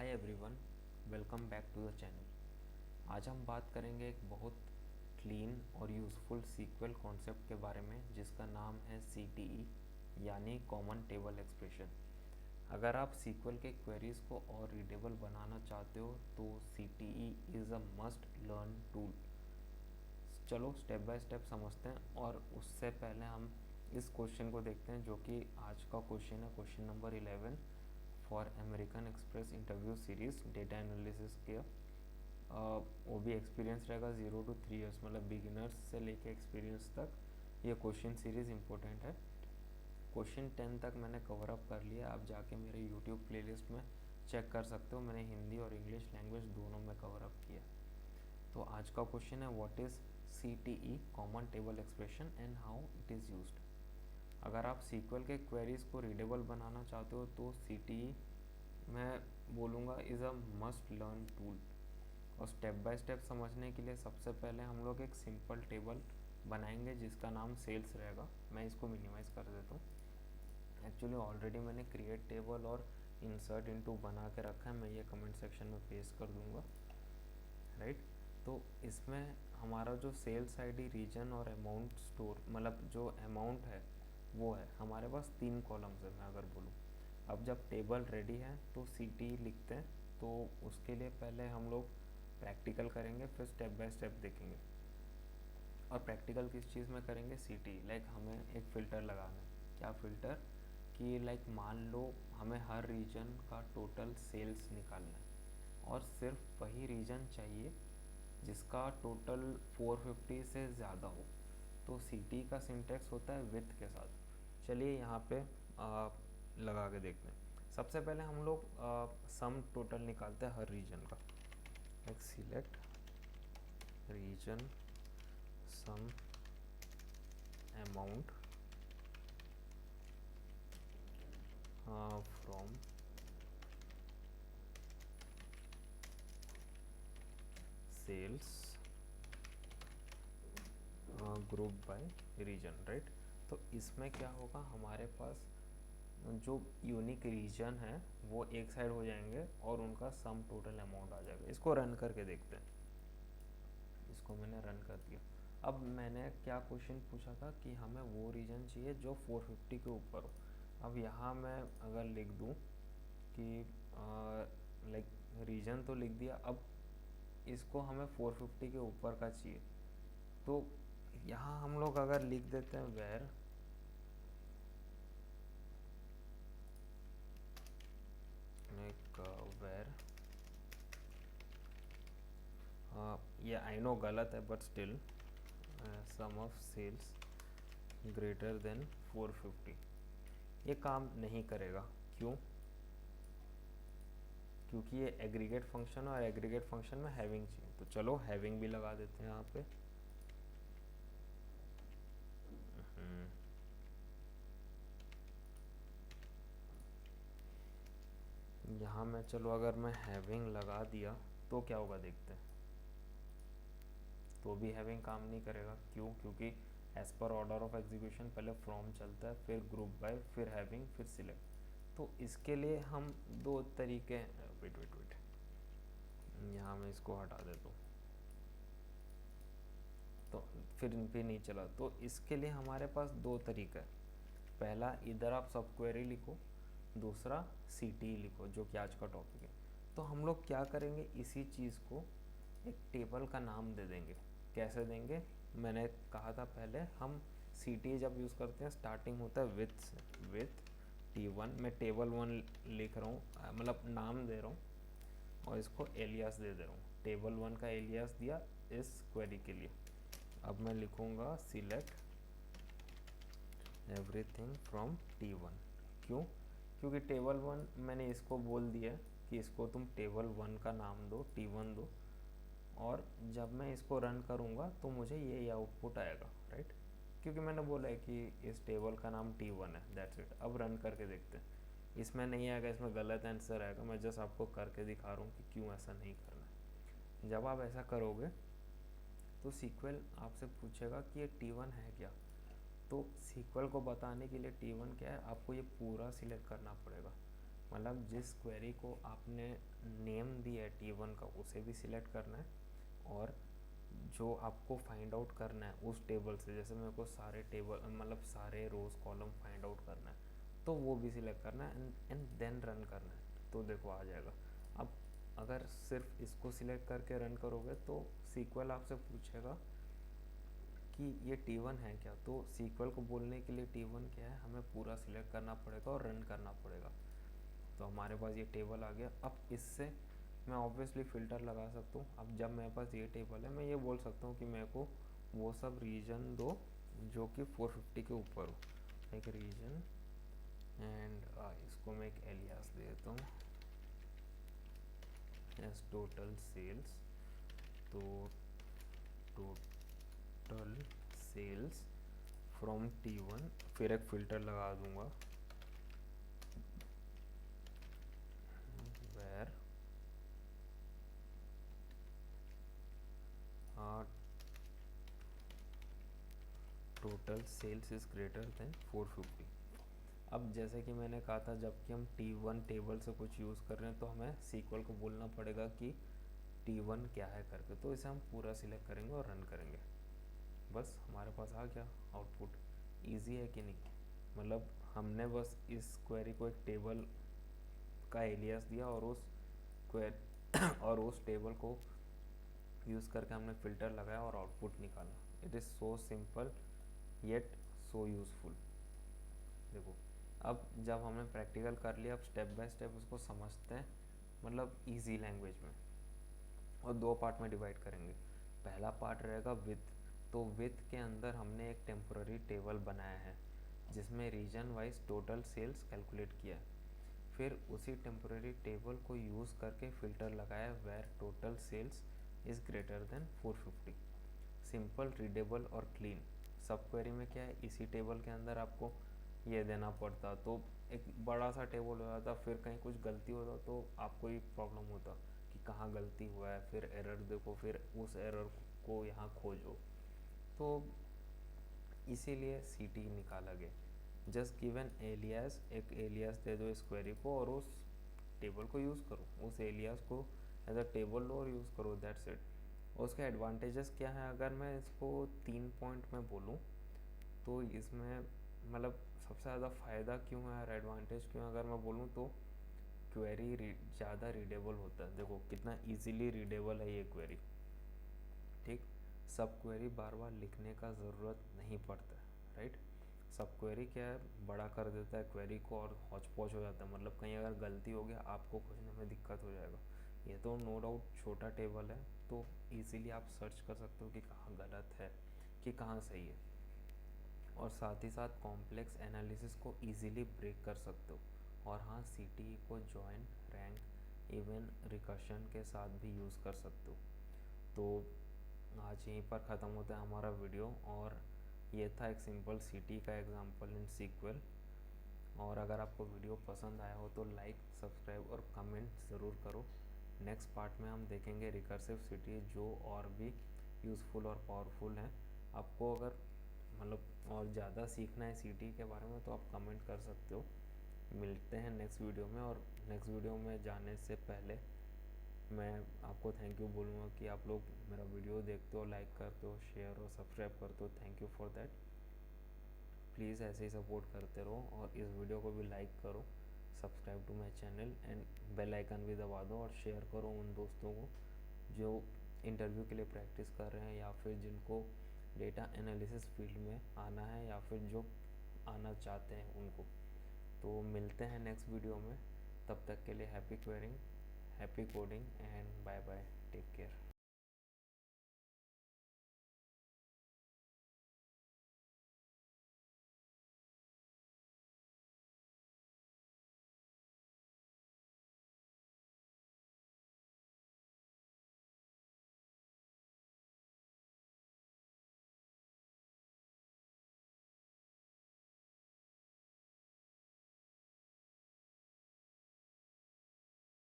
Hi everyone, welcome back to the channel. आज हम बात करेंगे एक बहुत क्लीन और यूज़फुल सीक्वल कॉन्सेप्ट के बारे में जिसका नाम है CTE यानी कॉमन टेबल एक्सप्रेशन। अगर आप सीक्वल के क्वेरीज को और रीडेबल बनाना चाहते हो तो CTE is a must learn tool. चलो स्टेप बाय स्टेप समझते हैं, और उससे पहले हम इस क्वेश्चन को देखते हैं जो कि आज का क्वेश्चन है, question number 11 for American express interview series data analysis के। वो भी एक्सपीरियंस रहेगा 0 to 3 ईयर्स, मतलब बिगिनर्स से लेके एक्सपीरियंस तक ये क्वेश्चन सीरीज़ इंपॉर्टेंट है। क्वेश्चन 10 तक मैंने कवर अप कर लिया, आप जाके मेरे यूट्यूब प्लेलिस्ट में चेक कर सकते हो, मैंने हिंदी और इंग्लिश लैंग्वेज दोनों में कवर अप किया। तो आज का क्वेश्चन है what is CTE common table expression and how it is used. अगर आप सीक्वल के क्वेरीज को रीडेबल बनाना चाहते हो तो CTE मैं बोलूँगा is a must learn tool. और स्टेप बाय स्टेप समझने के लिए सबसे पहले हम लोग एक सिंपल टेबल बनाएंगे जिसका नाम सेल्स रहेगा। मैं इसको मिनिमाइज़ कर देता हूँ। एक्चुअली ऑलरेडी मैंने क्रिएट टेबल और इंसर्ट इनटू बना के रखा है, मैं ये कमेंट सेक्शन में पेस्ट कर दूँगा, राइट। तो इसमें हमारा जो सेल्स आईडी, रीजन और अमाउंट स्टोर, मतलब जो अमाउंट है वो है, हमारे पास 3 कॉलम्स है मैं अगर बोलूँ। अब जब टेबल रेडी है तो CTE लिखते हैं, तो उसके लिए पहले हम लोग प्रैक्टिकल करेंगे, फिर स्टेप बाय स्टेप देखेंगे। और प्रैक्टिकल किस चीज़ में करेंगे? CTE लाइक हमें एक फ़िल्टर लगाना है। क्या फ़िल्टर? कि लाइक मान लो हमें हर रीजन का टोटल सेल्स निकालना है और सिर्फ वही रीजन चाहिए जिसका टोटल 450 से ज़्यादा हो। तो CTE का सिंटेक्स होता है विथ के साथ। चलिए यहाँ पे लगा के देखते हैं। सबसे पहले हम लोग सम टोटल निकालते हैं हर रीजन का। एक select region sum amount from sales group by region, right. तो इसमें क्या होगा, हमारे पास जो यूनिक रीजन है वो एक साइड हो जाएंगे और उनका सम टोटल अमाउंट आ जाएगा। इसको रन करके देखते हैं। इसको मैंने रन कर दिया। अब मैंने क्या क्वेश्चन पूछा था कि हमें वो रीजन चाहिए जो 450 के ऊपर हो। अब यहाँ मैं अगर लिख दूँ कि लाइक रीजन तो लिख दिया, अब इसको हमें 450 के ऊपर का चाहिए। तो यहाँ हम लोग अगर लिख देते हैं वेर वेर ये आई नो गलत है but still some of sales greater than 450, ये काम नहीं करेगा। क्यों? क्योंकि ये एग्रीगेट फंक्शन है और एग्रीगेट फंक्शन में हैविंग चाहिए। तो चलो हैविंग भी लगा देते हैं यहाँ पे। यहाँ में चलो अगर मैं हैविंग लगा दिया तो क्या होगा देखते हैं। तो भी हैविंग काम नहीं करेगा। क्यों? क्योंकि as per order of execution पहले फ्रॉम चलता है, फिर ग्रुप बाय, फिर हैविंग, फिर सिलेक्ट। तो इसके लिए हम दो तरीके, वेट वेट वेट, यहाँ मैं इसको हटा देता हूँ तो फिर भी नहीं चला। तो इसके लिए हमारे पास दो तरीका है। पहला, इधर आप सब क्वेरी लिखो, दूसरा CTE लिखो जो कि आज का टॉपिक है। तो हम लोग क्या करेंगे, इसी चीज़ को एक टेबल का नाम दे देंगे। कैसे देंगे? मैंने कहा था पहले, हम CTE जब यूज़ करते हैं स्टार्टिंग होता है विथ T1। मैं टेबल 1 लिख रहा हूँ, मतलब नाम दे रहा हूँ और इसको एलियास दे रहा हूँ। टेबल 1 का एलियास दिया इस क्वेरी के लिए। अब मैं लिखूँगा सिलेक्ट एवरीथिंग फ्रॉम T1। क्यों? क्योंकि टेबल 1 मैंने इसको बोल दिया कि इसको तुम टेबल 1 का नाम दो, T1 दो, और जब मैं इसको रन करूँगा तो मुझे ये आउटपुट आएगा, राइट। क्योंकि मैंने बोला है कि इस टेबल का नाम T1 है, दैट्स इट। अब रन करके देखते हैं। इसमें नहीं आएगा, इसमें गलत आंसर आएगा। मैं जस्ट आपको करके दिखा रहा हूँ कि क्यों ऐसा नहीं करना है। जब आप ऐसा करोगे तो सीक्वल आपसे पूछेगा कि ये T1 है क्या। तो सीक्वल को बताने के लिए T1 क्या है, आपको ये पूरा सिलेक्ट करना पड़ेगा। मतलब जिस क्वेरी को आपने नेम दिया है T1 का उसे भी सिलेक्ट करना है, और जो आपको फाइंड आउट करना है उस टेबल से, जैसे मेरे को सारे टेबल मतलब सारे रोज कॉलम फाइंड आउट करना है, तो वो भी सिलेक्ट करना है एंड देन रन करना है, तो देखो आ जाएगा। अब अगर सिर्फ इसको सिलेक्ट करके रन करोगे तो सीक्वल आपसे पूछेगा कि ये T1 है क्या, तो सीक्वल को बोलने के लिए T1 क्या है हमें पूरा सिलेक्ट करना पड़ेगा और रन करना पड़ेगा। तो हमारे पास ये टेबल आ गया। अब इससे मैं ऑब्वियसली फ़िल्टर लगा सकता हूँ। अब जब मेरे पास ये टेबल है, मैं ये बोल सकता हूँ कि मेरे को वो सब रीजन दो जो कि 450 के ऊपर हो, एक रीजन, एंड इसको मैं एक एलियास दे देता हूँ एज टोटल सेल्स। तो टोटल सेल्स फ्रॉम T1, फिर एक फ़िल्टर लगा दूंगा where total sales is greater than 450। अब जैसे कि मैंने कहा था, जबकि हम T1 टेबल से कुछ यूज़ कर रहे हैं तो हमें सीक्वल को बोलना पड़ेगा कि T1 क्या है करके, तो इसे हम पूरा सिलेक्ट करेंगे और रन करेंगे। बस हमारे पास आ गया आउटपुट। इजी है कि नहीं? मतलब हमने बस इस क्वेरी को एक टेबल का एलियास दिया और उस और उस टेबल को यूज़ करके हमने फ़िल्टर लगाया और आउटपुट निकाला। It is so simple yet so useful. देखो, अब जब हमने प्रैक्टिकल कर लिया, अब स्टेप बाय स्टेप उसको समझते हैं, मतलब इजी लैंग्वेज में, और दो पार्ट में डिवाइड करेंगे। पहला पार्ट रहेगा विथ। तो विथ के अंदर हमने एक टेम्पोररी टेबल बनाया है जिसमें region wise total sales calculate किया है। फिर उसी टेम्पोररी टेबल को यूज़ करके फ़िल्टर लगाया where total sales is greater than 450। Simple, readable और क्लीन। सब क्वेरी में क्या है, इसी टेबल के अंदर आपको ये देना पड़ता, तो एक बड़ा सा टेबल हो जाता, फिर कहीं कुछ गलती होता तो आपको ही प्रॉब्लम होता कि कहाँ गलती हुआ है, फिर एरर देखो, फिर उस एरर को यहाँ खोजो। तो इसीलिए CT निकाला गया। जस्ट गिवन एलियास, एक एलियास दे दो इस क्वेरी को और उस टेबल को यूज़ करो, उस एलियास को एज अ टेबल लो और यूज़ करो, दैट्स इट। और उसके एडवांटेजेस क्या है, अगर मैं इसको 3 पॉइंट में बोलूँ तो इसमें मतलब सबसे ज़्यादा फ़ायदा क्यों है और एडवांटेज क्यों है, अगर मैं बोलूँ तो क्वेरी ज़्यादा रीडेबल होता है। देखो कितना इजीली रीडेबल है ये क्वेरी, ठीक। सब क्वेरी बार बार लिखने का ज़रूरत नहीं पड़ता, राइट। सब क्वेरी क्या है, बड़ा कर देता है क्वेरी को और हौच पौच हो जाता है, मतलब कहीं अगर गलती हो गया आपको खोजने में दिक्कत हो जाएगा। ये तो नो डाउट छोटा टेबल है, तो इजीली आप सर्च कर सकते हो कि कहाँ गलत है कि कहाँ सही है, और साथ ही साथ कॉम्प्लेक्स एनालिसिस को इजीली ब्रेक कर सकते हो। और हाँ, CTE को जॉइन, रैंक, इवन रिकर्शन के साथ भी यूज़ कर सकते हो। तो आज यहीं पर ख़त्म होता है हमारा वीडियो, और ये था एक सिंपल CTE का एग्जांपल इन सीक्वल। और अगर आपको वीडियो पसंद आया हो तो लाइक, सब्सक्राइब और कमेंट ज़रूर करो। नेक्स्ट पार्ट में हम देखेंगे रिकर्सिव CTE, जो और भी यूज़फुल और पावरफुल हैं। आपको अगर मतलब और ज़्यादा सीखना है CTE के बारे में तो आप कमेंट कर सकते हो। मिलते हैं नेक्स्ट वीडियो में, और नेक्स्ट वीडियो में जाने से पहले मैं आपको थैंक यू बोलूँगा कि आप लोग मेरा वीडियो देखते हो, लाइक करते हो, शेयर और सब्सक्राइब करते हो। Thank you for that. Please ऐसे ही सपोर्ट करते रहो, और इस वीडियो को भी लाइक करो, subscribe to my channel and bell icon भी दबा दो, और शेयर करो उन दोस्तों को जो इंटरव्यू के लिए प्रैक्टिस कर रहे हैं या फिर जिनको डेटा एनालिसिस फील्ड में आना है या फिर जो आना चाहते हैं उनको। तो मिलते हैं नेक्स्ट वीडियो में, तब तक के लिए happy querying, happy coding and bye bye, take care.